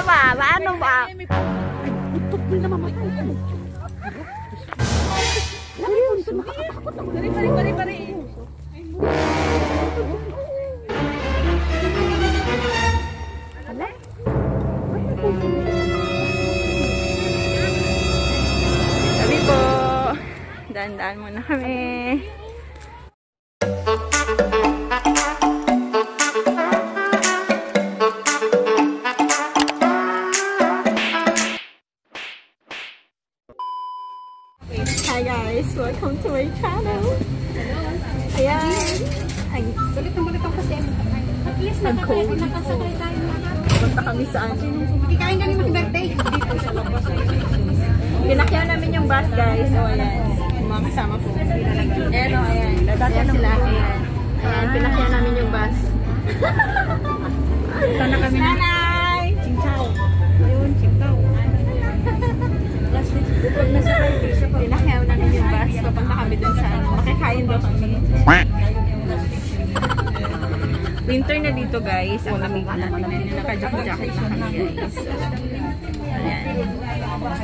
ba? Paano ba? Sabi po, daan-daan muna kami. Hi guys, welcome to my channel. Ayan. Balik ako kasi at least nakasakay tayo. Punta kami saan? Hindi kain kami mag-birthday. Dito sa labas. Pinakyaw namin yung bus guys. So ayan, yung mga kasama po. Ayan o, ayan. Ayan sila. Ayan. Ayan, pinakyaw namin yung bus. Sana kami na. Nanay! Chingchaw. Ayun, chingchaw. Last week, pag nasa birthday siya pa. Pinakyaw namin yung bus. Papunta kami dun sa ano. Makikain daw kami. Winter na dito guys. Ang lamig na. Naka-jacket na kami guys. Ayan.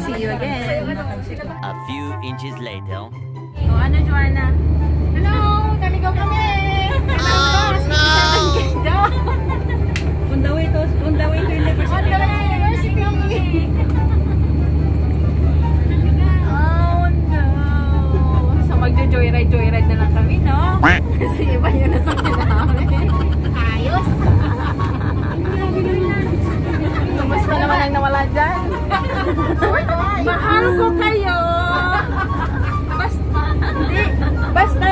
See you again. A few inches later. O ano, Joanna? Hello! Naligaw kami! Oh no! On the way to university. On the way to university! Oh no! So magjo-joyride na lang kami, no? Kasi iba yung nasakyan namin. Ayos! Tapos ka naman ang nawala dyan. Mahal ko kayo! Basta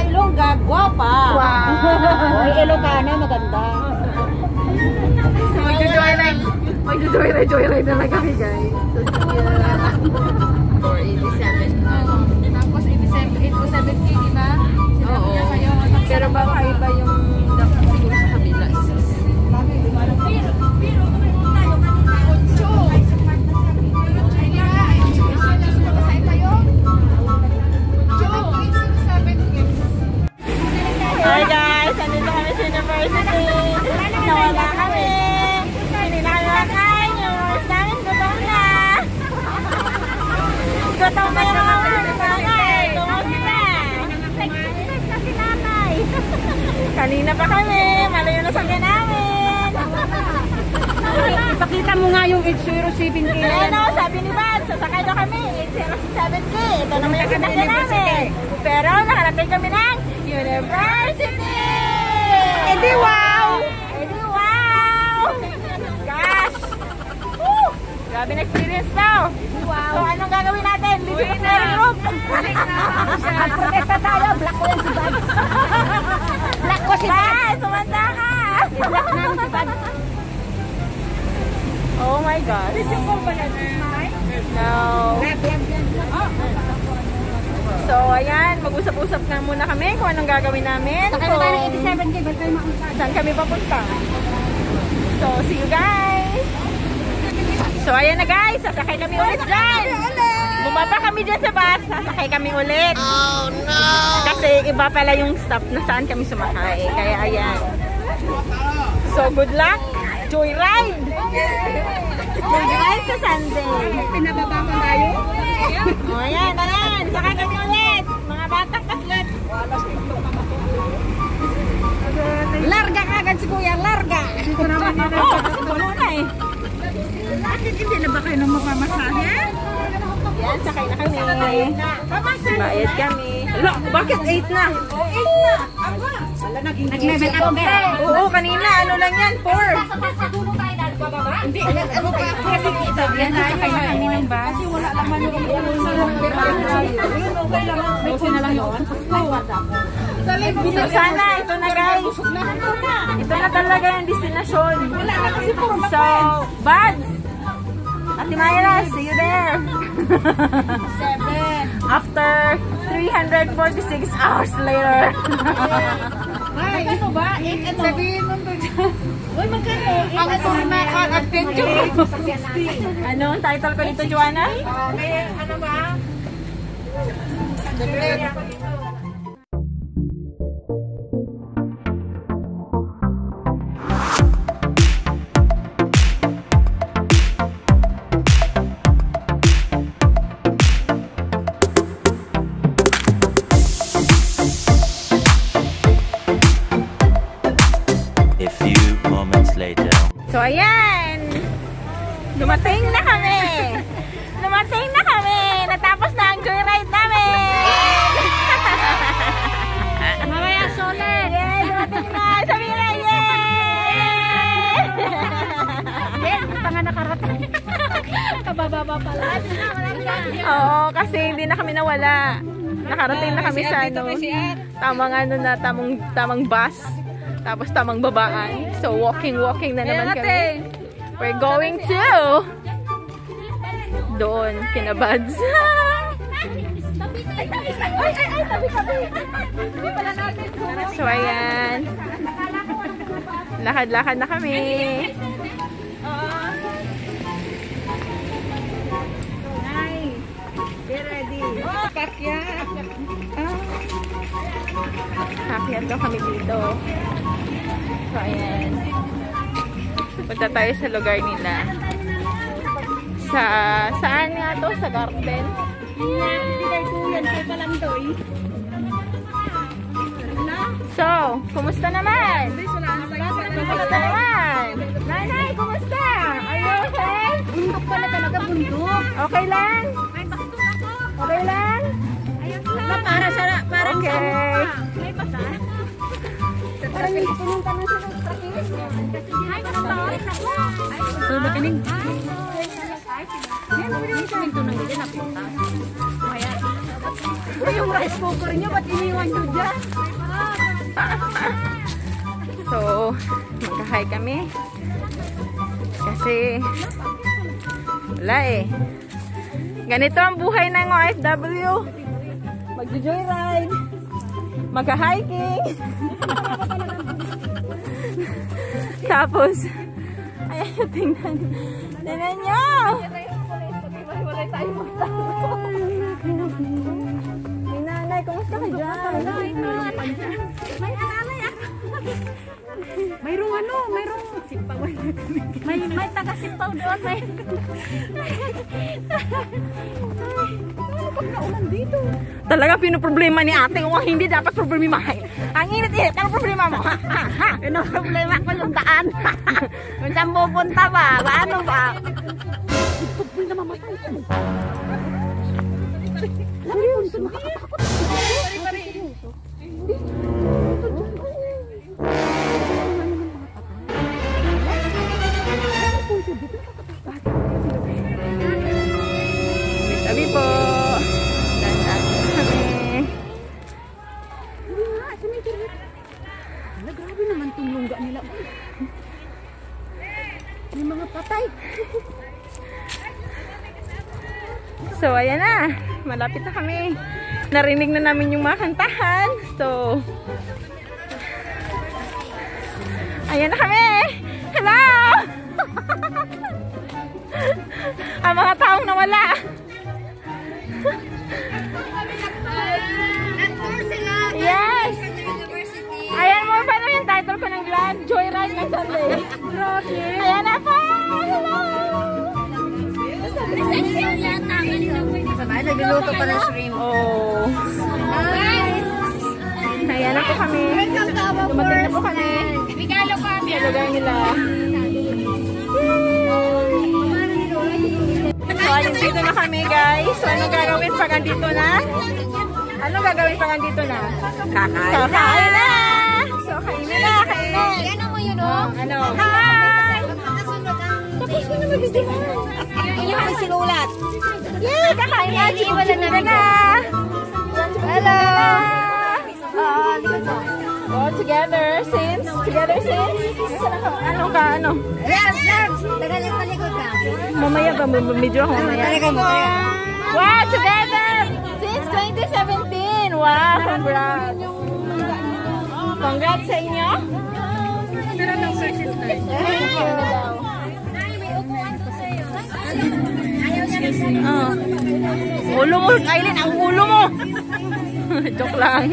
Ilongga, guwapa! Wow! Oy, Ilocano, maganda. So magjo-joyride na lang kami, guys. So see you. 487. Tapos 87K, di ba? Oo. Pero baka iba yung dapat siguro sa kabila. Hi guys! Andito kami sa university. Nawala kami. Hindi na kami makain. Yung oras namin gutom na. Gutom na yung mga nanay. Kumusta? Kasi nanay. Kanina pa kami. Malayo na sakyan namin. Ipakita mo nga yung 807K. Ano, sabi ni Bad, sasakay na kami. 807K. Ito naman yung sinakyan namin. Pero nakarating kami ng university! Edi wow! Edi wow! Gosh! Woo! Grabe na experience daw! Wow! So anong gagawin natin? Bibigyan na yung group! Protesta tayo, black ko yan si Bad. Black ko si Bad. Bad! Sumanda ka! Black namin si Bad. Oh my gosh! No! So, ayan, mag-usap-usap na muna kami kung anong gagawin namin. Sakay na tayo ng 87K, ba't tayo maunta? Saan kami papunta? So, see you guys! So, ayan na guys, sasakay kami ulit dyan! Bumaba kami dyan sa bus, sasakay kami ulit. Oh no! Kasi iba pala yung stop na saan kami sumakay. Kaya ayan. So, good luck! Joyride! Joyride sa Sunday! Pinababa mo tayo? O, ayan, ayan! Sakay kami ulit! Mga batang kaslet! Larga agad si Kuya, larga! Dito naman yun. Oo, kasi puno na eh. Bakit hindi na ba kayo nang mapamasahe? Yan, sakay na kami. Bayad kami. Hala, bakit 8 na? 8 na! Nag-level up ba? Oo, kanina. Ano lang yan? 4. Hindi, ano pa? Kasi kita, yan sakay na kami ng bus. Kasi wala naman yung okay lang. Busin na lang yun. So, sana, ito na guys. Ito na talaga yung destinasyon. So, Buds! Ate Mayra, see you there. 7. After 346 hours later. Magkano ba? 8 sabihin mo to dyan. Uy, magkano? Ang ito na ka-adventure. Ano ang title ko dito, Joanna? Ano ba? So, ayan. Dumating na kami. Dumating na kami. Natapos na ang joyride namin. Mamaya solar. Yay, dumating na. Sabi na, yay! Yes, pa nga nakarating. Kabababa pala. Oo, kasi hindi na kami nawala. Nakarating na kami sa ano, tamang bus. Tapos tamang babaan. So, walking na naman kami. We're going to doon, kina Buds. So, ayan. Lakad-lakad na kami. Get ready. Pakyat. Hakyat daw kami dito. So, ayan. Punta tayo sa lugar nila. Saan nga to? Sa garden? So, kumusta naman? Kumusta naman? Nanay, kumusta? Are you okay? Bundok pala talaga, bundok. Okay lang? Okay lang? Para Okay. Parang pinunta na siya ng trakis. So, bakinig. Yan, naman yung siminto nang hindi napunta. Uy, yung rice cooker niyo, ba't iniwan nyo dyan? So, magkahay kami. Kasi, wala eh. Ganito ang buhay ng OFW. Mag-joyride. Magka-hiking. Tapos, ayan, tingnan. Tingnan nyo! Nanay, kumusta ka dyan? Mayroong simpawan na kami. May taga-simpaw doon. Pag naulan dito. Talaga pinoproblema ni ate kung hindi dapat problemahin. Ang init-init, ano problema mo? Pinoproblema ko yung daan. Kung saan pupunta ba? Paano ba? Pagpul na mamatay ko. Seryoso, nakakatakot. Seryoso. Sabi po. Grabe naman itong lungga nila. May mga patay. So, ayan na. Malapit na kami. Narinig na namin yung mga kantahan. So, ayan na kami. Hello! Ang mga taong nawala. Yes! Ayan mo, paano yung title ko ng Grand Joyride ng Sunday? Ayan na po! Hello! Nagluluto pa ng shrimp. Oh. Ayan na po kami. Dumating na po kami. Sa lugar nila. So, dito na kami guys. So, anong gagawin pag andito na? Anong gagawin pag andito na? Kakain na! So, kainin na, kainin. Yan mo yun, oh. Ano? Hi! Tapos ko na mabibigyan. Yung may sinulat. Yay! Kakain na! Wala na. Hello! Oh, together since? Ano ka? Tagalit-talikod ka. Mamaya ba? Medyo ako mamaya. Wow! Together! Since 2017! Wow! Congrats! Congrats sa inyo! Meron ng search Thank you na daw. Ulo mo, Kailin! Ang ulo mo! Joke lang.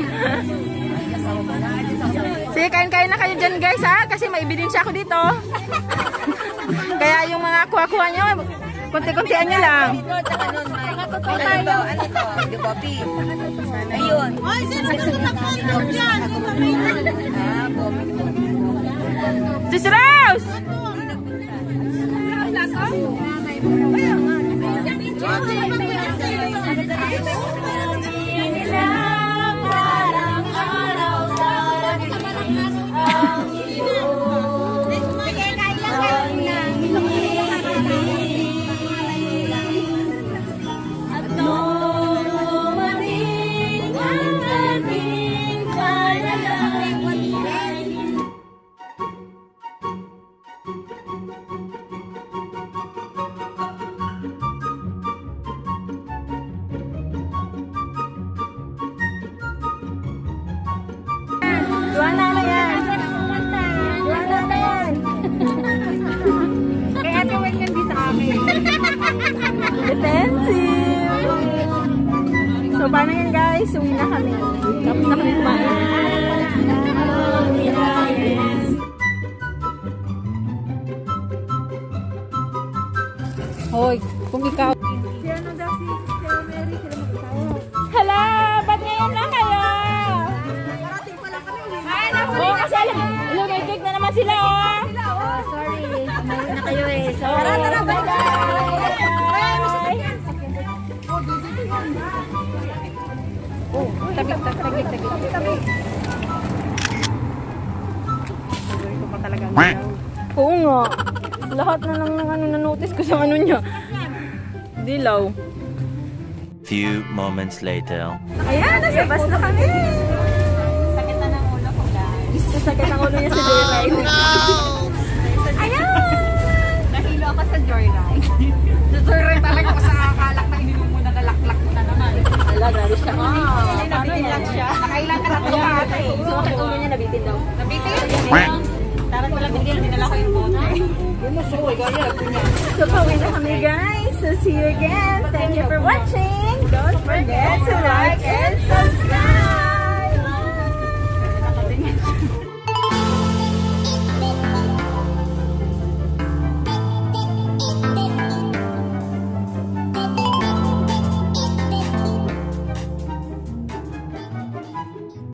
Sige, kain-kain na kayo dyan guys ha, kasi may ebidensya ako dito. Kaya yung mga kuha-kuha nyo, konti-kontian nyo lang. Ano to? Di ba, beef? Ayun. Ay, sino gusto mag-contact dyan? Sis Rose! expensive. So, paano yan guys? Uwi na kami. Tapos na kami kumain. Hoy, kung ikaw. Hala, ba't ngayon lang kayo? Oo, kasi alam, may cake na naman sila, oh. Sorry, kumain na kayo eh. So, Tara, bye-bye. Oh, tagig. Ito pa talaga. Oo nga. Lahat na lang ng ano na-notice ko sa ano niya. Dilaw. Few moments later. Ayan, nasa bus na kami. Sakit na ng ulo ko, guys. Sakit ang ulo niya sa joyride. Ayan! Nahilo ako sa joyride. Sa joyride talaga ako sa akalak na ininom mo na nalaklak mo na naman. Ala, grabe siya. Nabitin lang siya. Nakailan ka na ito ate. So, bakit ulo niya nabitin daw? Nabitin? Dapat wala bigyan, dinala ko yung phone. So, pauwi na kami guys. So, see you again. Thank you for